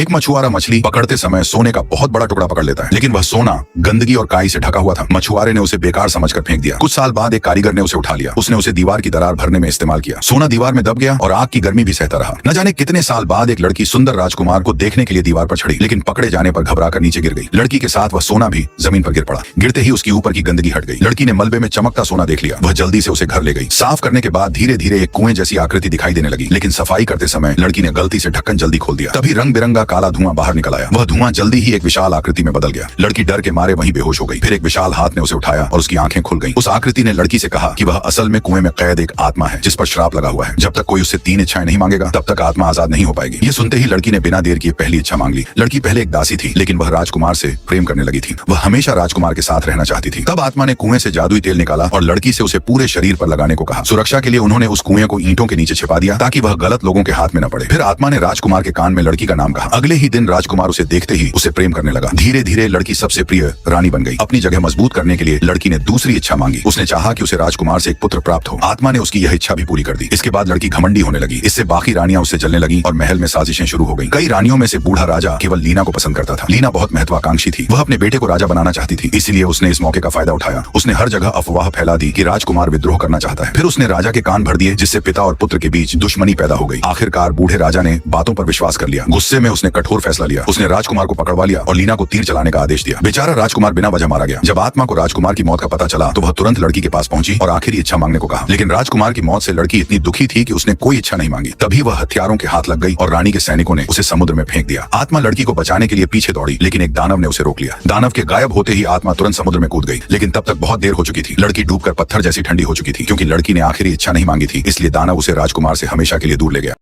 एक मछुआरा मछली पकड़ते समय सोने का बहुत बड़ा टुकड़ा पकड़ लेता है, लेकिन वह सोना गंदगी और काई से ढका हुआ था। मछुआरे ने उसे बेकार समझकर फेंक दिया। कुछ साल बाद एक कारीगर ने उसे उठा लिया। उसने उसे दीवार की दरार भरने में इस्तेमाल किया। सोना दीवार में दब गया और आग की गर्मी भी सहता रहा। न जाने कितने साल बाद एक लड़की सुंदर राजकुमार को देखने के लिए दीवार पर चढ़ी, लेकिन पकड़े जाने पर घबराकर नीचे गिर गई। लड़की के साथ वह सोना भी जमीन पर गिर पड़ा। गिरते ही उसकी ऊपर की गंदगी हट गई। लड़की ने मलबे में चमकता सोना देख लिया। वह जल्दी से उसे घर ले गई। साफ करने के बाद धीरे धीरे एक कुएं जैसी आकृति दिखाई देने लगी, लेकिन सफाई करते समय लड़की ने गलती से ढक्कन जल्दी खोल दिया। तभी रंग बिरंगा काला धुआं बाहर निकल आया। वह धुआं जल्दी ही एक विशाल आकृति में बदल गया। लड़की डर के मारे वहीं बेहोश हो गई। फिर एक विशाल हाथ ने उसे उठाया और उसकी आंखें खुल गईं। उस आकृति ने लड़की से कहा कि वह असल में कुएं में कैद एक आत्मा है, जिस पर श्राप लगा हुआ है। जब तक कोई उससे 3 इच्छाएं नहीं मांगेगा, तब तक आत्मा आजाद नहीं हो पाएगी। ये सुनते ही लड़की ने बिना देर किए पहली इच्छा मांग ली। लड़की पहले एक दासी थी, लेकिन वह राजकुमार से प्रेम करने लगी थी। वह हमेशा राजकुमार के साथ रहना चाहती थी। तब आत्मा ने कुएं से जादुई तेल निकाला और लड़की से उसे पूरे शरीर पर लगाने को कहा। सुरक्षा के लिए उन्होंने उस कुएं को ईंटों के नीचे छिपा दिया, ताकि वह गलत लोगों के हाथ में न पड़े। फिर आत्मा ने राजकुमार के कान में लड़की का नाम कहा। अगले ही दिन राजकुमार उसे देखते ही उसे प्रेम करने लगा। धीरे धीरे लड़की सबसे प्रिय रानी बन गई। अपनी जगह मजबूत करने के लिए लड़की ने दूसरी इच्छा मांगी। उसने चाहा कि उसे राजकुमार से एक पुत्र प्राप्त हो। आत्मा ने उसकी यह इच्छा भी पूरी कर दी। इसके बाद लड़की घमंडी होने लगी। इससे बाकी रानियां उससे जलने लगी और महल में साजिशें शुरू हो गईं। कई रानियों में से बूढ़ा राजा केवल लीना को पसंद करता था। लीना बहुत महत्वाकांक्षी थी। वह अपने बेटे को राजा बनाना चाहती थी, इसलिए उसने इस मौके का फायदा उठाया। उसने हर जगह अफवाह फैला दी कि राजकुमार विद्रोह करना चाहता है। फिर उसने राजा के कान भर दिए, जिससे पिता और पुत्र के बीच दुश्मनी पैदा हो गई। आखिरकार बूढ़े राजा ने बातों पर विश्वास कर लिया। गुस्से में उसने कठोर फैसला लिया। उसने राजकुमार को पकड़वा लिया और लीना को तीर चलाने का आदेश दिया। बेचारा राजकुमार बिना वजह मारा गया। जब आत्मा को राजकुमार की मौत का पता चला, तो वह तुरंत लड़की के पास पहुंची और आखिरी इच्छा मांगने को कहा। लेकिन राजकुमार की मौत से लड़की इतनी दुखी थी कि उसने कोई इच्छा नहीं मांगी। तभी वह हथियारों के हाथ लग गई और रानी के सैनिकों ने उसे समुद्र में फेंक दिया। आत्मा लड़की को बचाने के लिए पीछे दौड़ी, लेकिन एक दानव ने उसे रोक लिया। दानव के गायब होते ही आत्मा तुरंत समुद्र में कूद गई, लेकिन तब तक बहुत देर हो चुकी थी। लड़की डूबकर पत्थर जैसी ठंडी हो चुकी थी। क्योंकि लड़की ने आखिरी इच्छा नहीं मांगी थी, इसलिए दानव उसे राजकुमार से हमेशा के लिए दूर ले गया।